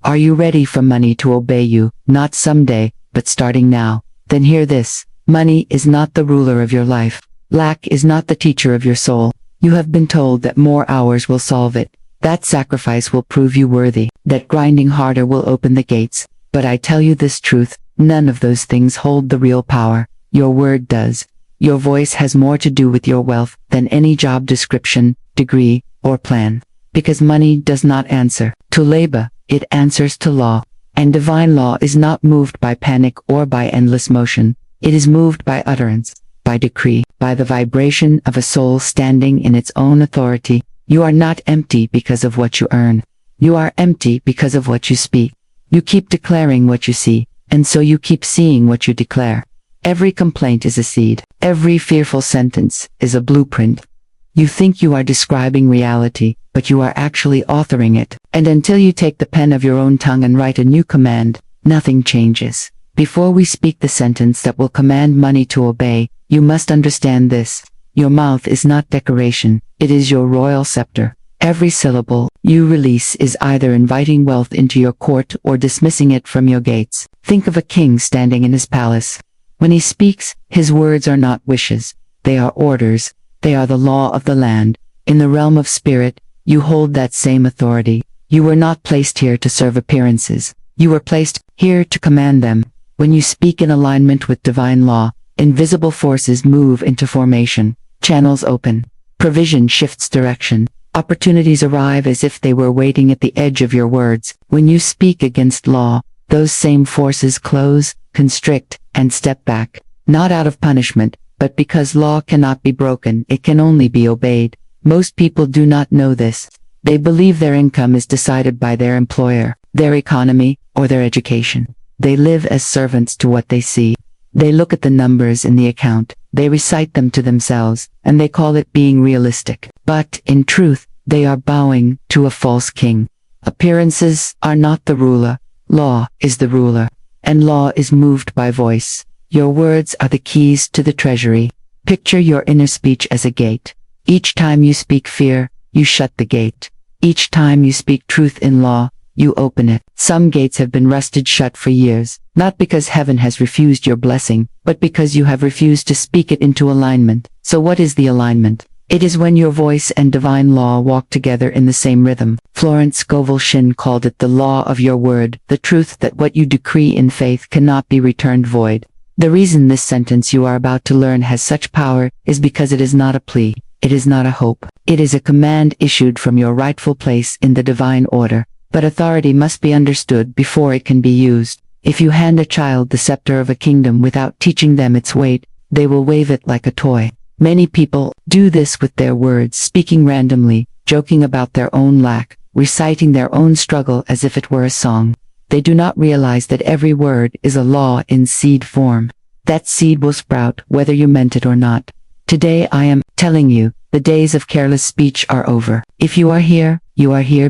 Are you ready for money to obey you? Not someday, but starting now. Then hear this. Money is not the ruler of your life. Lack is not the teacher of your soul. You have been told that more hours will solve it. That sacrifice will prove you worthy. That grinding harder will open the gates. But I tell you this truth, none of those things hold the real power. Your word does. Your voice has more to do with your wealth than any job description, degree, or plan. Because money does not answer to labor, it answers to law. And divine law is not moved by panic or by endless motion. It is moved by utterance, by decree, by the vibration of a soul standing in its own authority. You are not empty because of what you earn. You are empty because of what you speak. You keep declaring what you see, and so you keep seeing what you declare. Every complaint is a seed. Every fearful sentence is a blueprint. You think you are describing reality, but you are actually authoring it. And until you take the pen of your own tongue and write a new command, nothing changes. Before we speak the sentence that will command money to obey, you must understand this. Your mouth is not decoration, it is your royal scepter. Every syllable you release is either inviting wealth into your court or dismissing it from your gates. Think of a king standing in his palace. When he speaks, his words are not wishes. They are orders. They are the law of the land. In the realm of spirit, you hold that same authority. You were not placed here to serve appearances. You were placed here to command them. When you speak in alignment with divine law, invisible forces move into formation. Channels open. Provision shifts direction. Opportunities arrive as if they were waiting at the edge of your words. When you speak against law, those same forces close, constrict, and step back. Not out of punishment, but because law cannot be broken, it can only be obeyed. Most people do not know this. They believe their income is decided by their employer, their economy, or their education. They live as servants to what they see. They look at the numbers in the account, they recite them to themselves, and they call it being realistic. But, in truth, they are bowing to a false king. Appearances are not the ruler. Law is the ruler. And law is moved by voice. Your words are the keys to the treasury. Picture your inner speech as a gate. Each time you speak fear, you shut the gate. Each time you speak truth in law, you open it. Some gates have been rusted shut for years, not because heaven has refused your blessing, but because you have refused to speak it into alignment. So what is the alignment? It is when your voice and divine law walk together in the same rhythm. Florence Scovel Shinn called it the law of your word, the truth that what you decree in faith cannot be returned void. The reason this sentence you are about to learn has such power is because it is not a plea. It is not a hope. It is a command issued from your rightful place in the divine order. But authority must be understood before it can be used. If you hand a child the scepter of a kingdom without teaching them its weight, they will wave it like a toy. Many people do this with their words, speaking randomly, joking about their own lack, reciting their own struggle as if it were a song. They do not realize that every word is a law in seed form. That seed will sprout whether you meant it or not. Today I am telling you, the days of careless speech are over. If you are here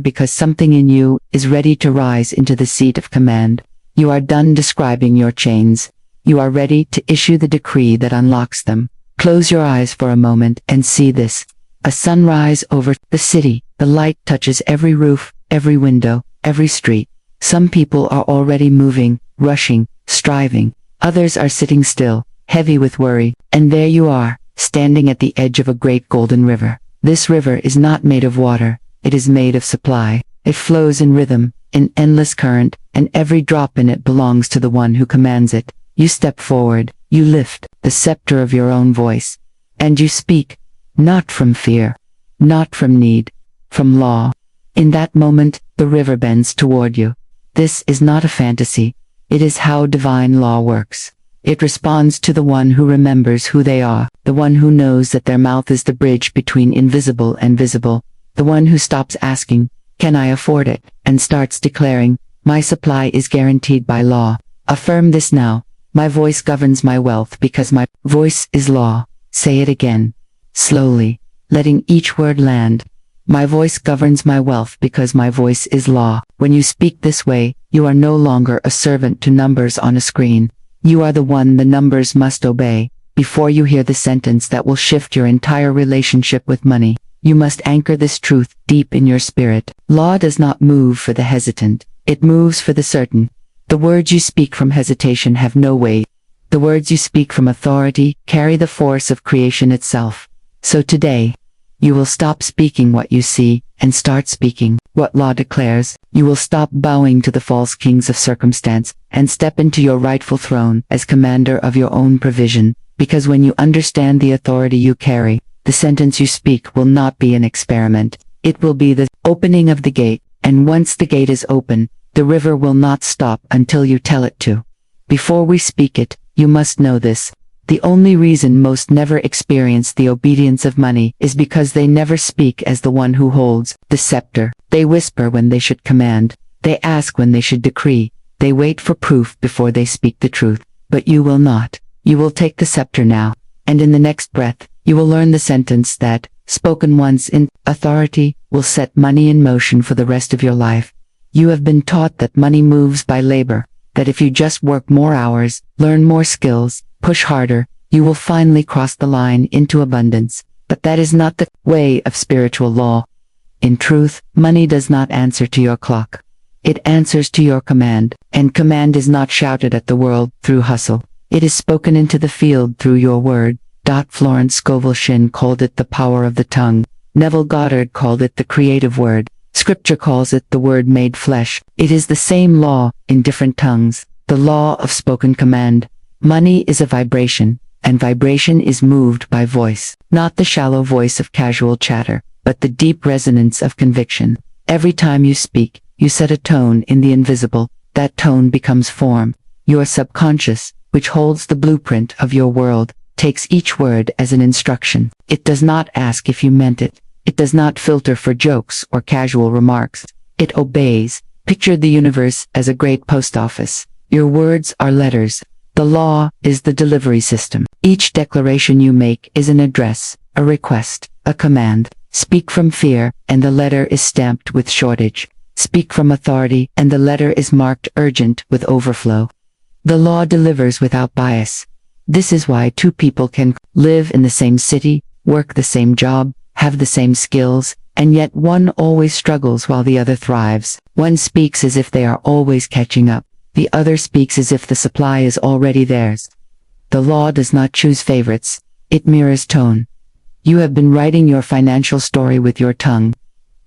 because something in you is ready to rise into the seat of command. You are done describing your chains. You are ready to issue the decree that unlocks them. Close your eyes for a moment and see this. A sunrise over the city. The light touches every roof, every window, every street. Some people are already moving, rushing, striving. Others are sitting still, heavy with worry. And there you are, standing at the edge of a great golden river. This river is not made of water. It is made of supply. It flows in rhythm, in endless current, and every drop in it belongs to the one who commands it. You step forward, you lift the scepter of your own voice, and you speak, not from fear, not from need, from law. In that moment, the river bends toward you. This is not a fantasy. It is how divine law works. It responds to the one who remembers who they are, the one who knows that their mouth is the bridge between invisible and visible, the one who stops asking, "Can I afford it?" and starts declaring, "My supply is guaranteed by law." Affirm this now. My voice governs my wealth because my voice is law. Say it again, slowly, letting each word land. My voice governs my wealth because my voice is law. When you speak this way, you are no longer a servant to numbers on a screen. You are the one the numbers must obey. Before you hear the sentence that will shift your entire relationship with money, you must anchor this truth deep in your spirit. Law does not move for the hesitant. It moves for the certain. The words you speak from hesitation have no weight. The words you speak from authority carry the force of creation itself. So today, you will stop speaking what you see and start speaking what law declares. You will stop bowing to the false kings of circumstance and step into your rightful throne as commander of your own provision, because when you understand the authority you carry, the sentence you speak will not be an experiment. It will be the opening of the gate, and once the gate is open, the river will not stop until you tell it to. Before we speak it, you must know this. The only reason most never experience the obedience of money is because they never speak as the one who holds the scepter. They whisper when they should command. They ask when they should decree. They wait for proof before they speak the truth. But you will not. You will take the scepter now, and in the next breath, you will learn the sentence that, spoken once in authority, will set money in motion for the rest of your life. You have been taught that money moves by labor, that if you just work more hours, learn more skills, push harder, you will finally cross the line into abundance. But that is not the way of spiritual law. In truth, money does not answer to your clock. It answers to your command, and command is not shouted at the world through hustle. It is spoken into the field through your word. Florence Scovel Shinn called it the power of the tongue. Neville Goddard called it the creative word. Scripture calls it the word made flesh. It is the same law, in different tongues. The law of spoken command. Money is a vibration, and vibration is moved by voice. Not the shallow voice of casual chatter, but the deep resonance of conviction. Every time you speak, you set a tone in the invisible. That tone becomes form. Your subconscious, which holds the blueprint of your world, takes each word as an instruction. It does not ask if you meant it. It does not filter for jokes or casual remarks. It obeys. Picture the universe as a great post office. Your words are letters. The law is the delivery system. Each declaration you make is an address, a request, a command. Speak from fear, and the letter is stamped with shortage. Speak from authority, and the letter is marked urgent with overflow. The law delivers without bias. This is why two people can live in the same city, work the same job, have the same skills, and yet one always struggles while the other thrives. One speaks as if they are always catching up. The other speaks as if the supply is already theirs. The law does not choose favorites. It mirrors tone. You have been writing your financial story with your tongue.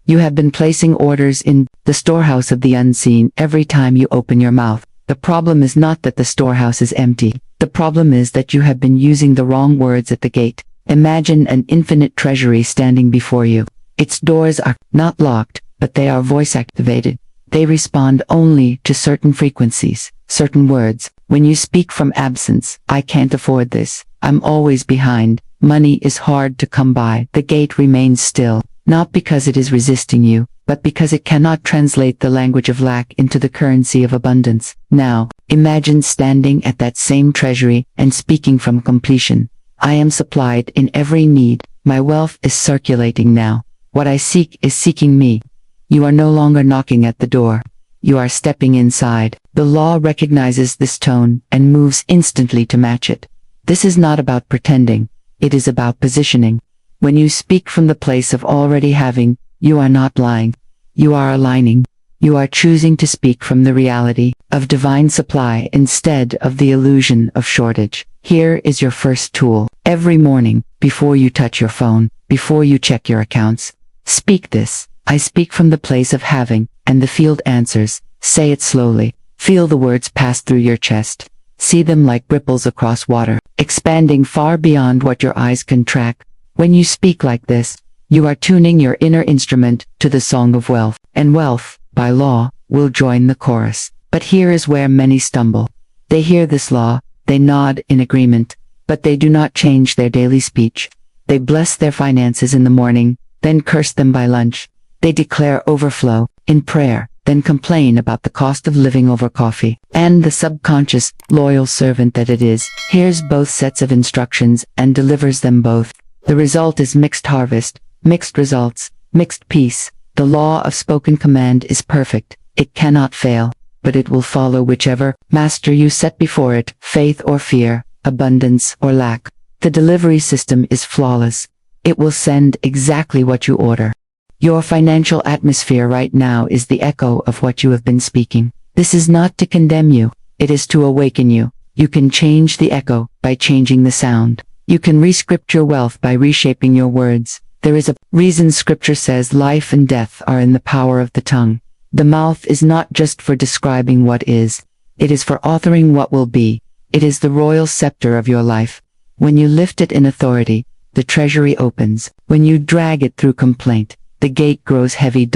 You have been placing orders in the storehouse of the unseen every time you open your mouth. The problem is not that the storehouse is empty. The problem is that you have been using the wrong words at the gate. Imagine an infinite treasury standing before you. Its doors are not locked, but they are voice-activated. They respond only to certain frequencies, certain words. When you speak from absence, I can't afford this, I'm always behind, money is hard to come by, the gate remains still, not because it is resisting you, but because it cannot translate the language of lack into the currency of abundance. Now, imagine standing at that same treasury and speaking from completion. I am supplied in every need, my wealth is circulating now. What I seek is seeking me. You are no longer knocking at the door. You are stepping inside. The law recognizes this tone and moves instantly to match it. This is not about pretending. It is about positioning. When you speak from the place of already having, you are not lying. You are aligning. You are choosing to speak from the reality of divine supply instead of the illusion of shortage. Here is your first tool. Every morning, before you touch your phone, before you check your accounts, speak this. I speak from the place of having, and the field answers. Say it slowly. Feel the words pass through your chest. See them like ripples across water, expanding far beyond what your eyes can track. When you speak like this, you are tuning your inner instrument to the song of wealth, and wealth, by law, will join the chorus. But here is where many stumble. They hear this law, they nod in agreement, but they do not change their daily speech. They bless their finances in the morning, then curse them by lunch. They declare overflow in prayer, then complain about the cost of living over coffee. And the subconscious, loyal servant that it is, hears both sets of instructions and delivers them both. The result is mixed harvest, mixed results, mixed peace. The law of spoken command is perfect. It cannot fail, but it will follow whichever master you set before it, faith or fear, abundance or lack. The delivery system is flawless. It will send exactly what you order. Your financial atmosphere right now is the echo of what you have been speaking. This is not to condemn you, it is to awaken you. You can change the echo by changing the sound. You can rescript your wealth by reshaping your words. There is a reason scripture says life and death are in the power of the tongue. The mouth is not just for describing what is, it is for authoring what will be. It is the royal scepter of your life. When you lift it in authority, the treasury opens. When you drag it through complaint, the gate grows heavy.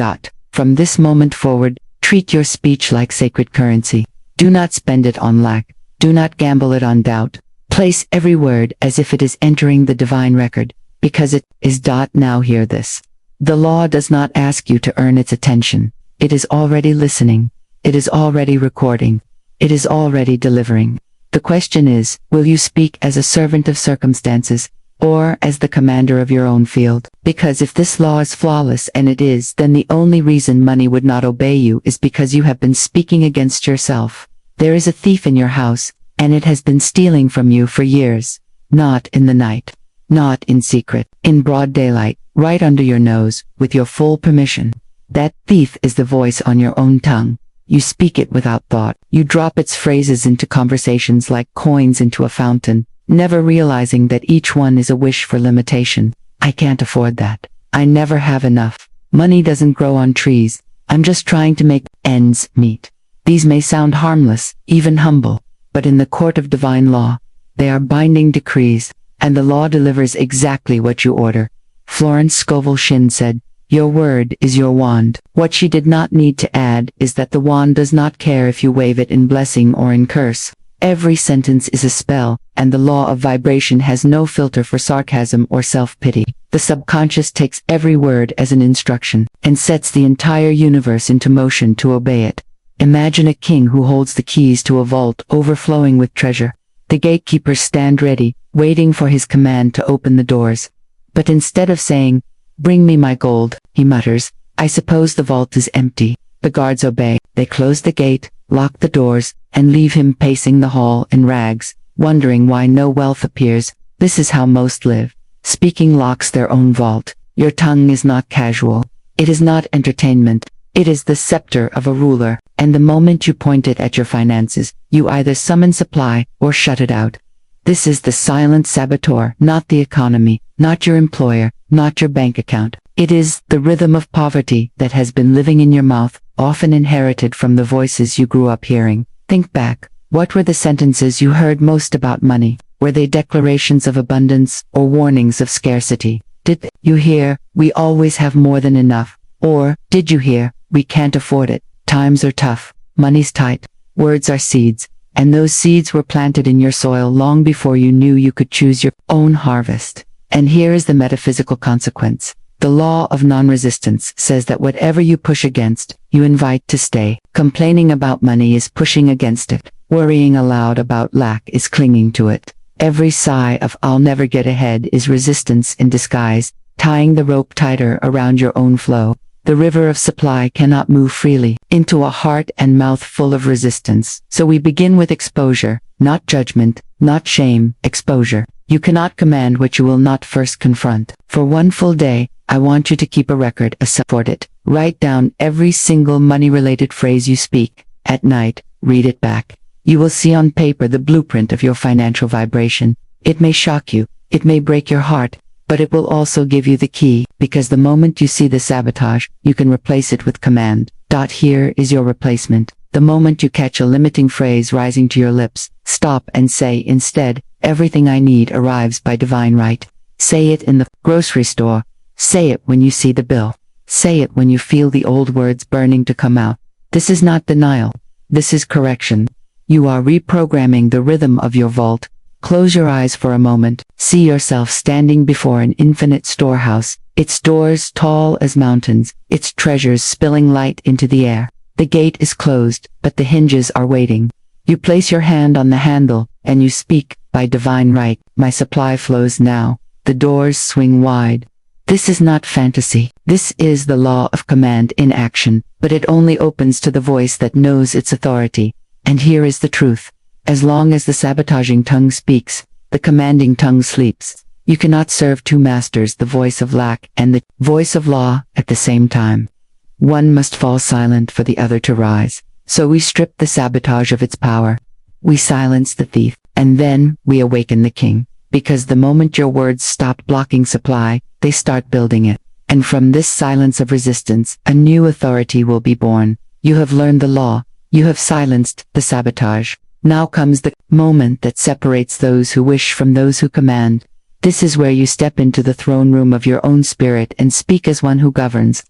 From this moment forward, treat your speech like sacred currency. Do not spend it on lack. Do not gamble it on doubt. Place every word as if it is entering the divine record, because it is. Now hear this. The law does not ask you to earn its attention. It is already listening. It is already recording. It is already delivering. The question is, will you speak as a servant of circumstances, or as the commander of your own field? Because if this law is flawless, and it is, then the only reason money would not obey you is because you have been speaking against yourself. There is a thief in your house, and it has been stealing from you for years. Not in the night. Not in secret. In broad daylight, right under your nose, with your full permission. That thief is the voice on your own tongue. You speak it without thought. You drop its phrases into conversations like coins into a fountain, never realizing that each one is a wish for limitation. I can't afford that. I never have enough. Money doesn't grow on trees. I'm just trying to make ends meet. These may sound harmless, even humble, but in the court of divine law, they are binding decrees, and the law delivers exactly what you order. Florence Scovel Shinn said, "Your word is your wand." What she did not need to add is that the wand does not care if you wave it in blessing or in curse. Every sentence is a spell, and the law of vibration has no filter for sarcasm or self-pity. The subconscious takes every word as an instruction, and sets the entire universe into motion to obey it. Imagine a king who holds the keys to a vault overflowing with treasure. The gatekeepers stand ready, waiting for his command to open the doors. But instead of saying, "Bring me my gold," he mutters, "I suppose the vault is empty." The guards obey. They close the gate, lock the doors, and leave him pacing the hall in rags, wondering why no wealth appears. This is how most live. Speaking locks their own vault. Your tongue is not casual. It is not entertainment. It is the scepter of a ruler, and the moment you point it at your finances, you either summon supply or shut it out. This is the silent saboteur, not the economy, not your employer, not your bank account. It is the rhythm of poverty that has been living in your mouth, often inherited from the voices you grew up hearing. Think back. What were the sentences you heard most about money? Were they declarations of abundance or warnings of scarcity? Did you hear, "We always have more than enough"? Or did you hear, "We can't afford it. Times are tough. Money's tight"? Words are seeds, and those seeds were planted in your soil long before you knew you could choose your own harvest. And here is the metaphysical consequence. The law of non-resistance says that whatever you push against, you invite to stay. Complaining about money is pushing against it. Worrying aloud about lack is clinging to it. Every sigh of "I'll never get ahead" is resistance in disguise, tying the rope tighter around your own flow. The river of supply cannot move freely into a heart and mouth full of resistance. So we begin with exposure, not judgment, not shame, exposure. You cannot command what you will not first confront. For one full day, I want you to keep a record, support it. Write down every single money-related phrase you speak. At night, read it back. You will see on paper the blueprint of your financial vibration. It may shock you, it may break your heart, but it will also give you the key, because the moment you see the sabotage, you can replace it with command. Here is your replacement. The moment you catch a limiting phrase rising to your lips, stop and say instead, "Everything I need arrives by divine right." Say it in the grocery store. Say it when you see the bill. Say it when you feel the old words burning to come out. This is not denial. This is correction. You are reprogramming the rhythm of your vault. Close your eyes for a moment. See yourself standing before an infinite storehouse, its doors tall as mountains, its treasures spilling light into the air. The gate is closed, but the hinges are waiting. You place your hand on the handle, and you speak, "By divine right, my supply flows now." The doors swing wide. This is not fantasy. This is the law of command in action, but it only opens to the voice that knows its authority. And here is the truth. As long as the sabotaging tongue speaks, the commanding tongue sleeps. You cannot serve two masters, the voice of lack and the voice of law, at the same time. One must fall silent for the other to rise. So we strip the sabotage of its power. We silence the thief, and then we awaken the king. Because the moment your words stop blocking supply, they start building it. And from this silence of resistance, a new authority will be born. You have learned the law. You have silenced the sabotage. Now comes the moment that separates those who wish from those who command. This is where you step into the throne room of your own spirit and speak as one who governs,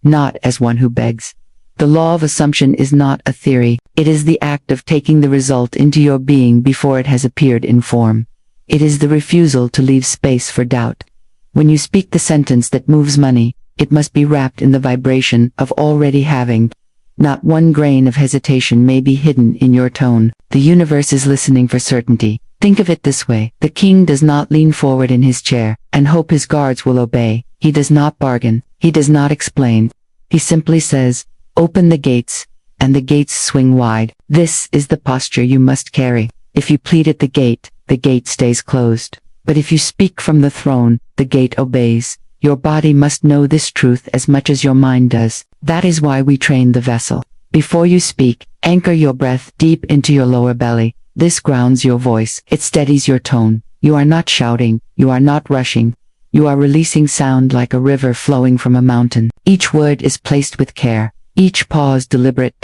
not as one who begs. The law of assumption is not a theory. It is the act of taking the result into your being before it has appeared in form. It is the refusal to leave space for doubt. When you speak the sentence that moves money, it must be wrapped in the vibration of already having. Not one grain of hesitation may be hidden in your tone. The universe is listening for certainty. Think of it this way. The king does not lean forward in his chair and hope his guards will obey. He does not bargain. He does not explain. He simply says, "Open the gates," and the gates swing wide. This is the posture you must carry. If you plead at the gate stays closed. But if you speak from the throne, the gate obeys. Your body must know this truth as much as your mind does. That is why we train the vessel. Before you speak, anchor your breath deep into your lower belly. This grounds your voice. It steadies your tone. You are not shouting. You are not rushing. You are releasing sound like a river flowing from a mountain. Each word is placed with care. Each pause deliberate.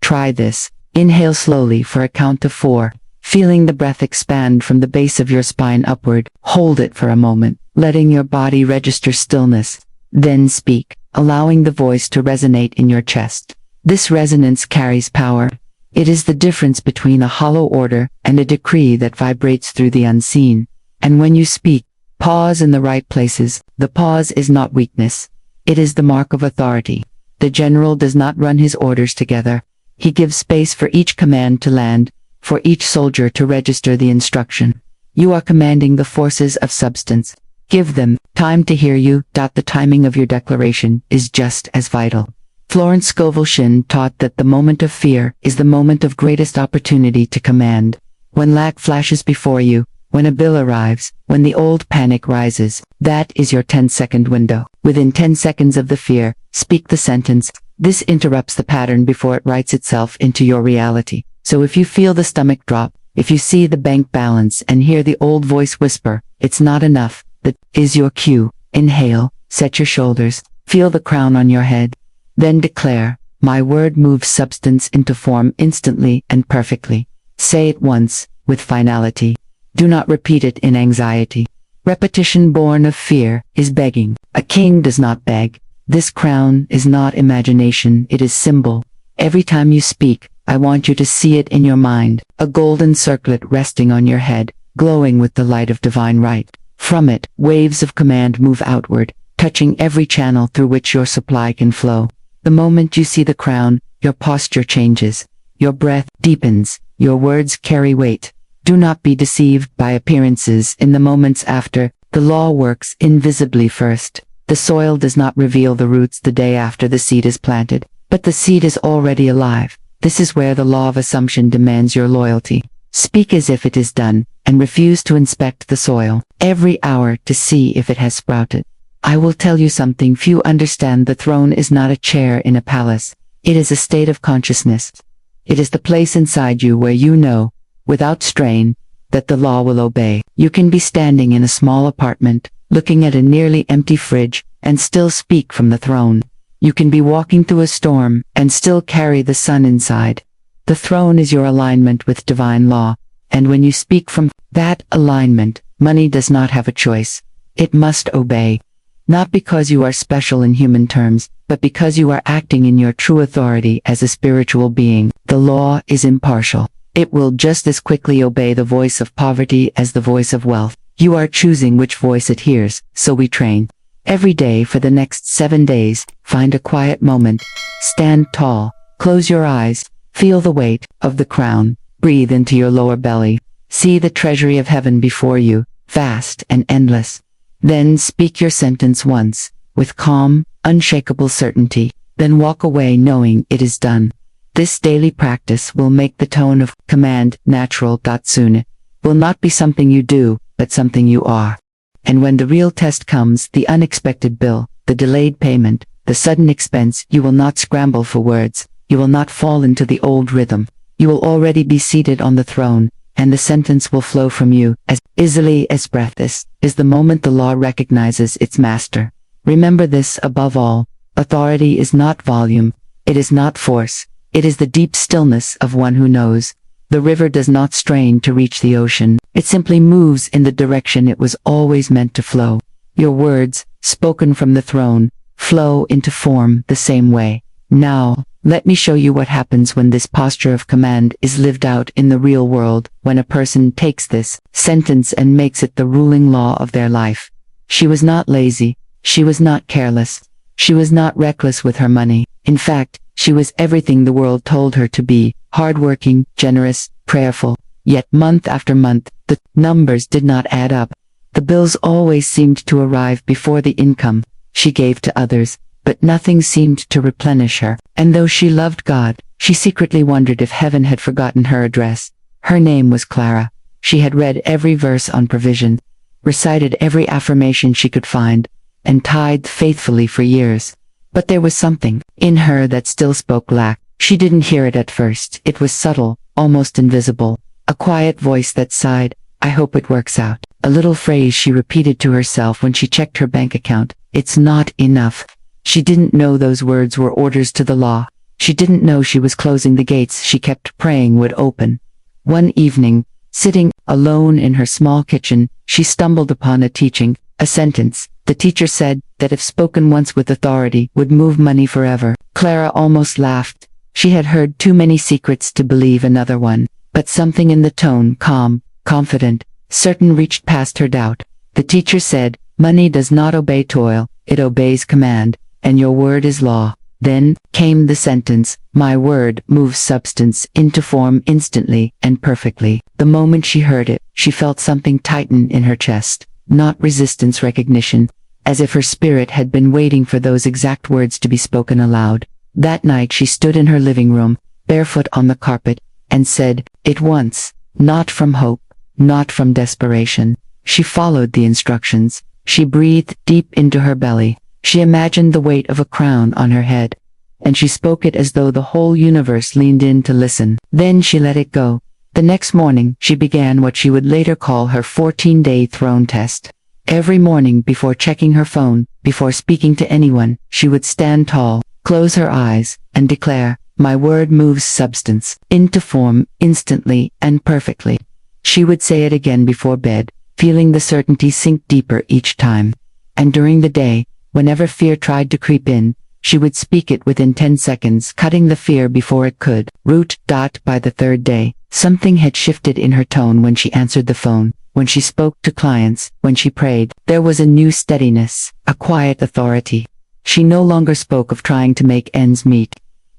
Try this. Inhale slowly for a count of 4. Feeling the breath expand from the base of your spine upward. Hold it for a moment, letting your body register stillness. Then speak, allowing the voice to resonate in your chest. This resonance carries power. It is the difference between a hollow order and a decree that vibrates through the unseen. And when you speak, pause in the right places. The pause is not weakness. It is the mark of authority. The general does not run his orders together. He gives space for each command to land, for each soldier to register the instruction. You are commanding the forces of substance. Give them time to hear you. The timing of your declaration is just as vital. Florence Scovel Shinn taught that the moment of fear is the moment of greatest opportunity to command. When lack flashes before you, when a bill arrives, when the old panic rises, that is your 10-second window. Within 10 seconds of the fear, speak the sentence. This interrupts the pattern before it writes itself into your reality. So if you feel the stomach drop, if you see the bank balance and hear the old voice whisper, "It's not enough," that is your cue. Inhale, set your shoulders, feel the crown on your head. Then declare, "My word moves substance into form instantly and perfectly." Say it once, with finality. Do not repeat it in anxiety. Repetition born of fear is begging. A king does not beg. This crown is not imagination, it is symbol. Every time you speak, I want you to see it in your mind, a golden circlet resting on your head, glowing with the light of divine right. From it, waves of command move outward, touching every channel through which your supply can flow. The moment you see the crown, your posture changes. Your breath deepens. Your words carry weight. Do not be deceived by appearances in the moments after. The law works invisibly first. The soil does not reveal the roots the day after the seed is planted, but the seed is already alive. This is where the law of assumption demands your loyalty. Speak as if it is done, and refuse to inspect the soil every hour to see if it has sprouted. I will tell you something few understand. The throne is not a chair in a palace. It is a state of consciousness. It is the place inside you where you know, without strain, that the law will obey. You can be standing in a small apartment, looking at a nearly empty fridge, and still speak from the throne. You can be walking through a storm, and still carry the sun inside. The throne is your alignment with divine law, and when you speak from that alignment, money does not have a choice. It must obey. Not because you are special in human terms, but because you are acting in your true authority as a spiritual being. The law is impartial. It will just as quickly obey the voice of poverty as the voice of wealth. You are choosing which voice it hears, so we train. Every day for the next 7 days, find a quiet moment. Stand tall, close your eyes, feel the weight of the crown, breathe into your lower belly. See the treasury of heaven before you, vast and endless. Then speak your sentence once, with calm, unshakable certainty, then walk away knowing it is done. This daily practice will make the tone of command natural. Soon, will not be something you do, but something you are. And when the real test comes, the unexpected bill, the delayed payment, the sudden expense, you will not scramble for words. You will not fall into the old rhythm. You will already be seated on the throne, and the sentence will flow from you as easily as breath is the moment the law recognizes its master. Remember this above all: authority is not volume, it is not force, it is the deep stillness of one who knows. The river does not strain to reach the ocean, it simply moves in the direction it was always meant to flow. Your words, spoken from the throne, flow into form the same way. Now, let me show you what happens when this posture of command is lived out in the real world, when a person takes this sentence and makes it the ruling law of their life. She was not lazy, she was not careless, she was not reckless with her money. In fact, she was everything the world told her to be: hardworking, generous, prayerful. Yet month after month, the numbers did not add up. The bills always seemed to arrive before the income. She gave to others, but nothing seemed to replenish her. And though she loved God, she secretly wondered if heaven had forgotten her address. Her name was Clara. She had read every verse on provision, recited every affirmation she could find, and tithed faithfully for years. But there was something in her that still spoke lack. She didn't hear it at first. It was subtle, almost invisible. A quiet voice that sighed, "I hope it works out." A little phrase she repeated to herself when she checked her bank account: "It's not enough." She didn't know those words were orders to the law. She didn't know she was closing the gates she kept praying would open. One evening, sitting alone in her small kitchen, she stumbled upon a teaching, a sentence. The teacher said that if spoken once with authority, would move money forever. Clara almost laughed. She had heard too many secrets to believe another one. But something in the tone, calm, confident, certain, reached past her doubt. The teacher said, "Money does not obey toil, it obeys command, and your word is law." Then came the sentence, "My word moves substance into form instantly and perfectly." The moment she heard it, she felt something tighten in her chest. Not resistance, recognition, as if her spirit had been waiting for those exact words to be spoken aloud. That night she stood in her living room, barefoot on the carpet, and said it once, not from hope, not from desperation. She followed the instructions. She breathed deep into her belly. She imagined the weight of a crown on her head, and she spoke it as though the whole universe leaned in to listen. Then she let it go. The next morning, she began what she would later call her 14-day throne test. Every morning, before checking her phone, before speaking to anyone, she would stand tall, close her eyes, and declare, "My word moves substance into form instantly and perfectly." She would say it again before bed, feeling the certainty sink deeper each time. And during the day, whenever fear tried to creep in, she would speak it within 10 seconds, cutting the fear before it could root. By the third day, something had shifted in her tone. When she answered the phone, when she spoke to clients, when she prayed, there was a new steadiness, a quiet authority. She no longer spoke of trying to make ends meet.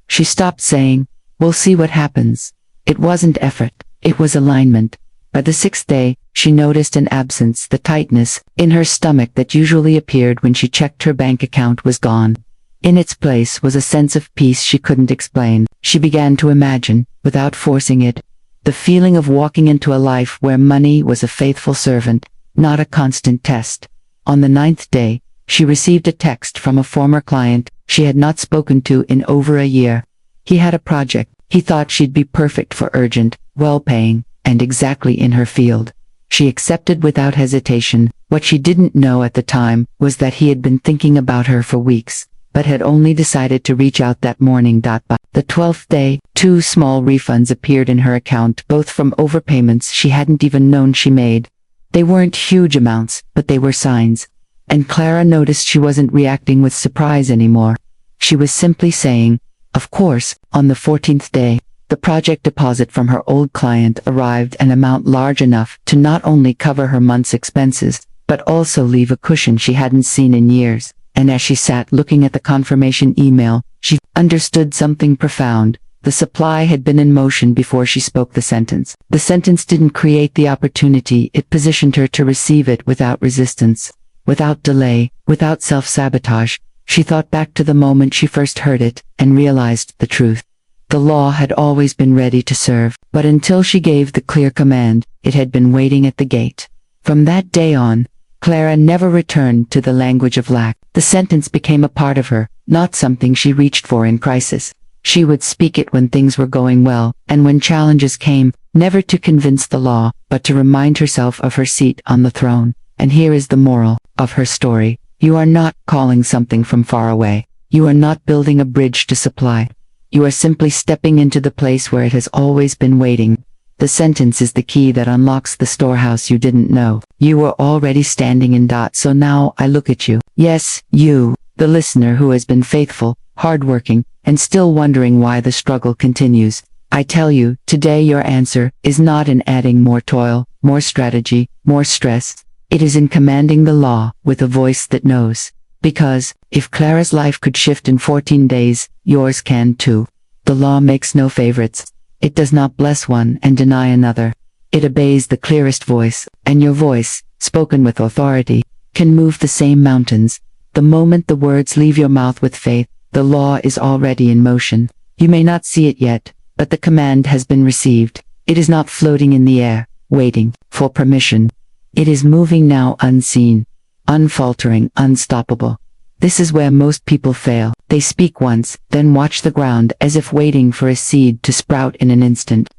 She stopped saying, "We'll see what happens." It wasn't effort, it was alignment. By the 6th day, she noticed an absence. The tightness in her stomach that usually appeared when she checked her bank account was gone. In its place was a sense of peace she couldn't explain. She began to imagine, without forcing it, the feeling of walking into a life where money was a faithful servant, not a constant test. On the 9th day, she received a text from a former client she had not spoken to in over a year. He had a project he thought she'd be perfect for, urgent, well-paying, and exactly in her field. She accepted without hesitation. What she didn't know at the time was that he had been thinking about her for weeks, but had only decided to reach out that morning. By the 12th day, 2 small refunds appeared in her account, both from overpayments she hadn't even known she made. They weren't huge amounts, but they were signs. And Clara noticed she wasn't reacting with surprise anymore. She was simply saying, "Of course." On the 14th day, the project deposit from her old client arrived, an amount large enough to not only cover her month's expenses, but also leave a cushion she hadn't seen in years. And as she sat looking at the confirmation email, she understood something profound. The supply had been in motion before she spoke the sentence. The sentence didn't create the opportunity, it positioned her to receive it without resistance, without delay, without self-sabotage. She thought back to the moment she first heard it, and realized the truth. The law had always been ready to serve, but until she gave the clear command, it had been waiting at the gate. From that day on, Clara never returned to the language of lack. The sentence became a part of her, not something she reached for in crisis. She would speak it when things were going well, and when challenges came, never to convince the law, but to remind herself of her seat on the throne. And here is the moral of her story. You are not calling something from far away. You are not building a bridge to supply. You are simply stepping into the place where it has always been waiting. The sentence is the key that unlocks the storehouse you didn't know. You were already standing in dot, so now I look at you. Yes, you, the listener who has been faithful, hardworking, and still wondering why the struggle continues. I tell you, today your answer is not in adding more toil, more strategy, more stress. It is in commanding the law with a voice that knows. Because, if Clara's life could shift in 14 days, yours can too. The law makes no favorites. It does not bless one and deny another. It obeys the clearest voice, and your voice, spoken with authority, can move the same mountains. The moment the words leave your mouth with faith, the law is already in motion. You may not see it yet, but the command has been received. It is not floating in the air, waiting for permission. It is moving now unseen. Unfaltering, unstoppable. This is where most people fail. They speak once, then watch the ground as if waiting for a seed to sprout in an instant.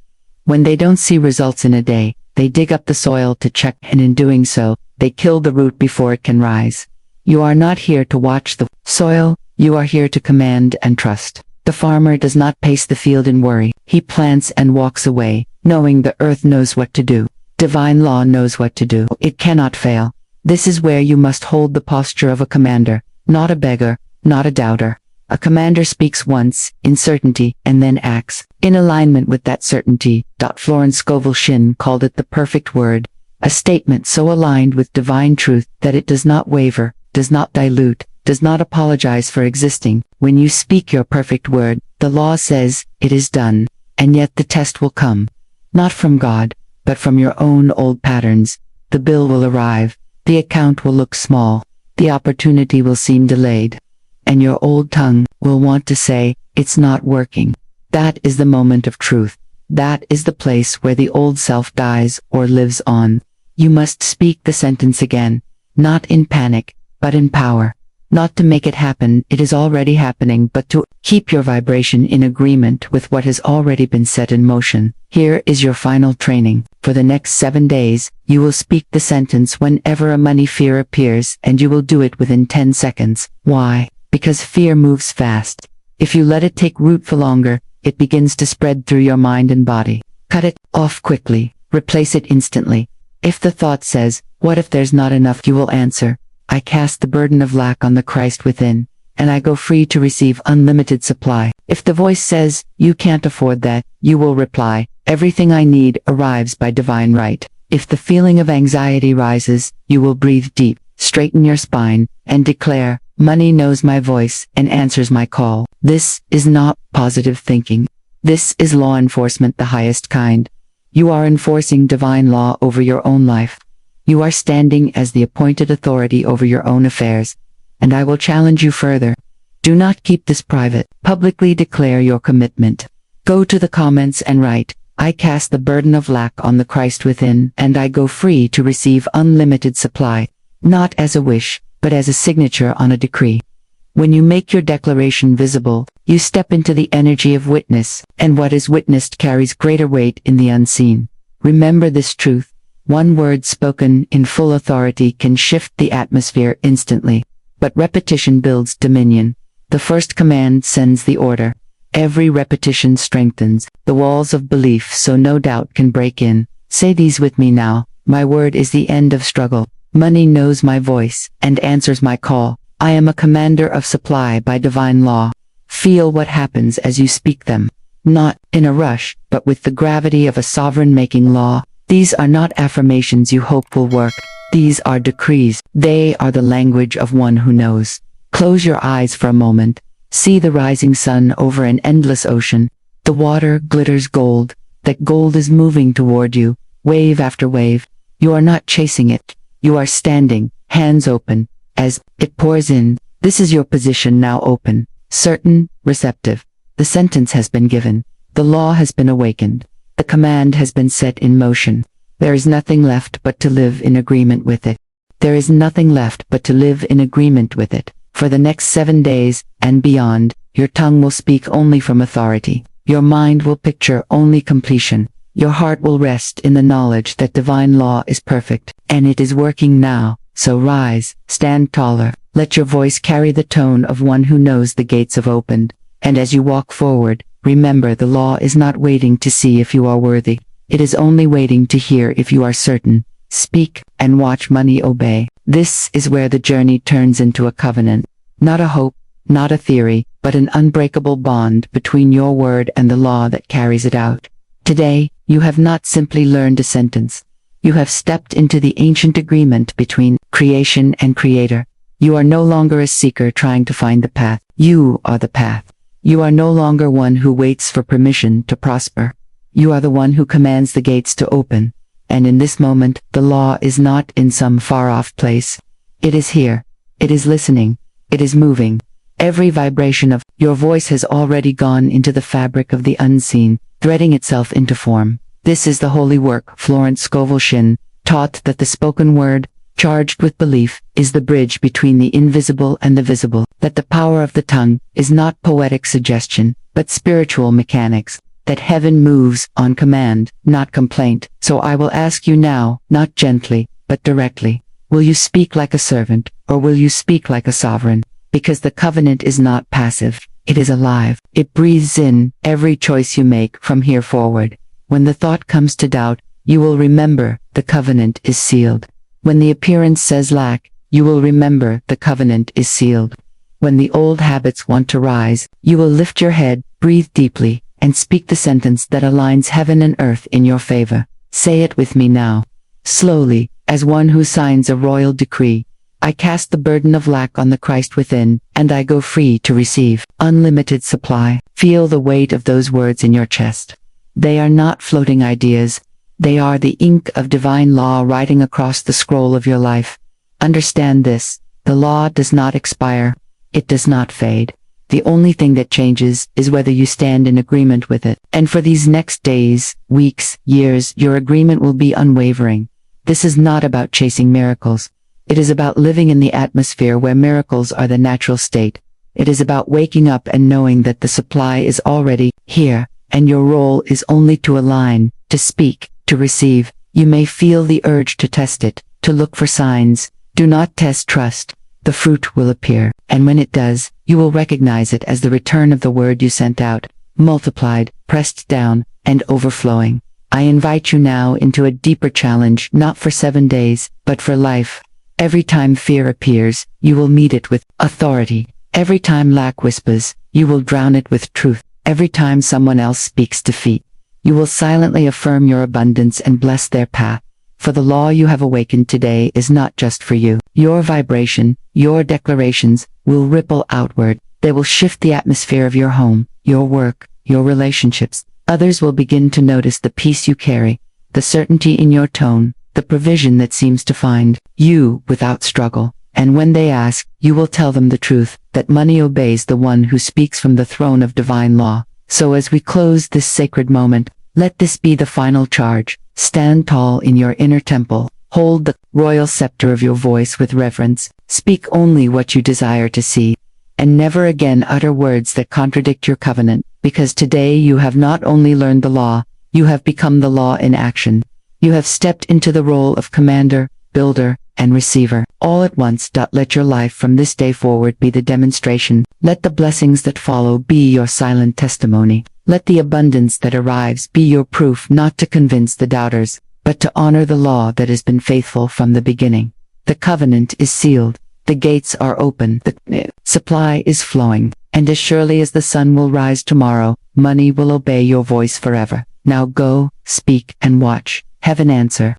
When they don't see results in a day, they dig up the soil to check, and in doing so, they kill the root before it can rise. You are not here to watch the soil, you are here to command and trust. The farmer does not pace the field in worry. He plants and walks away, knowing the earth knows what to do. Divine law knows what to do. It cannot fail. This is where you must hold the posture of a commander, not a beggar, not a doubter. A commander speaks once, in certainty, and then acts, in alignment with that certainty. Florence Scovel Shinn called it the perfect word, a statement so aligned with divine truth that it does not waver, does not dilute, does not apologize for existing. When you speak your perfect word, the law says, it is done, and yet the test will come. Not from God, but from your own old patterns. The bill will arrive. The account will look small, the opportunity will seem delayed, and your old tongue will want to say, it's not working. That is the moment of truth. That is the place where the old self dies or lives on. You must speak the sentence again, not in panic, but in power. Not to make it happen, it is already happening, but to keep your vibration in agreement with what has already been set in motion. Here is your final training. For the next 7 days, you will speak the sentence whenever a money fear appears, and you will do it within 10 seconds. Why? Because fear moves fast. If you let it take root for longer, it begins to spread through your mind and body. Cut it off quickly. Replace it instantly. If the thought says, what if there's not enough, you will answer, I cast the burden of lack on the Christ within, and I go free to receive unlimited supply. If the voice says, you can't afford that, you will reply, everything I need arrives by divine right. If the feeling of anxiety rises, you will breathe deep, straighten your spine, and declare, money knows my voice and answers my call. This is not positive thinking. This is law enforcement, the highest kind. You are enforcing divine law over your own life. You are standing as the appointed authority over your own affairs, and I will challenge you further. Do not keep this private. Publicly declare your commitment. Go to the comments and write, I cast the burden of lack on the Christ within, and I go free to receive unlimited supply, not as a wish, but as a signature on a decree. When you make your declaration visible, you step into the energy of witness, and what is witnessed carries greater weight in the unseen. Remember this truth. One word spoken in full authority can shift the atmosphere instantly, but repetition builds dominion. The first command sends the order. Every repetition strengthens the walls of belief so no doubt can break in. Say these with me now. My word is the end of struggle. Money knows my voice and answers my call. I am a commander of supply by divine law. Feel what happens as you speak them. Not in a rush, but with the gravity of a sovereign making law. These are not affirmations you hope will work. These are decrees. They are the language of one who knows. Close your eyes for a moment. See the rising sun over an endless ocean. The water glitters gold. That gold is moving toward you, wave after wave. You are not chasing it. You are standing, hands open. As it pours in, this is your position now, open, certain, receptive. The sentence has been given. The law has been awakened. The command has been set in motion. There is nothing left but to live in agreement with it. There is nothing left but to live in agreement with it. For the next 7 days, and beyond, your tongue will speak only from authority. Your mind will picture only completion. Your heart will rest in the knowledge that divine law is perfect, and it is working now. So rise, stand taller, let your voice carry the tone of one who knows the gates have opened. And as you walk forward, remember the law is not waiting to see if you are worthy. It is only waiting to hear if you are certain. Speak, and watch money obey. This is where the journey turns into a covenant. Not a hope, not a theory, but an unbreakable bond between your word and the law that carries it out. Today, you have not simply learned a sentence. You have stepped into the ancient agreement between creation and creator. You are no longer a seeker trying to find the path. You are the path. You are no longer one who waits for permission to prosper. You are the one who commands the gates to open. And in this moment, the law is not in some far-off place. It is here. It is listening. It is moving. Every vibration of your voice has already gone into the fabric of the unseen, threading itself into form. This is the holy work. Florence Scovel Shinn taught that the spoken word, charged with belief, is the bridge between the invisible and the visible, that the power of the tongue is not poetic suggestion, but spiritual mechanics, that heaven moves on command, not complaint. So I will ask you now, not gently, but directly, will you speak like a servant, or will you speak like a sovereign? Because the covenant is not passive, it is alive. It breathes in every choice you make from here forward. When the thought comes to doubt, you will remember the covenant is sealed. When the appearance says lack, you will remember the covenant is sealed. When the old habits want to rise, you will lift your head, breathe deeply, and speak the sentence that aligns heaven and earth in your favor. Say it with me now. Slowly, as one who signs a royal decree. I cast the burden of lack on the Christ within, and I go free to receive unlimited supply. Feel the weight of those words in your chest. They are not floating ideas. They are the ink of divine law writing across the scroll of your life. Understand this. The law does not expire. It does not fade. The only thing that changes is whether you stand in agreement with it. And for these next days, weeks, years, your agreement will be unwavering. This is not about chasing miracles. It is about living in the atmosphere where miracles are the natural state. It is about waking up and knowing that the supply is already here, and your role is only to align, to speak, to receive. You may feel the urge to test it, to look for signs. Do not test trust. The fruit will appear, and when it does, you will recognize it as the return of the word you sent out, multiplied, pressed down, and overflowing. I invite you now into a deeper challenge, not for 7 days, but for life. Every time fear appears, you will meet it with authority. Every time lack whispers, you will drown it with truth. Every time someone else speaks defeat, you will silently affirm your abundance and bless their path. For the law you have awakened today is not just for you. Your vibration, your declarations, will ripple outward. They will shift the atmosphere of your home, your work, your relationships. Others will begin to notice the peace you carry, the certainty in your tone, the provision that seems to find you without struggle. And when they ask, you will tell them the truth, that money obeys the one who speaks from the throne of divine law. So as we close this sacred moment, let this be the final charge. Stand tall in your inner temple. Hold the royal scepter of your voice with reverence. Speak only what you desire to see. And never again utter words that contradict your covenant, because today you have not only learned the law, you have become the law in action. You have stepped into the role of commander, builder, and receiver, all at once. Let your life from this day forward be the demonstration. Let the blessings that follow be your silent testimony. Let the abundance that arrives be your proof, not to convince the doubters, but to honor the law that has been faithful from the beginning. The covenant is sealed. The gates are open. The supply is flowing. And as surely as the sun will rise tomorrow, money will obey your voice forever. Now go, speak, and watch heaven answer.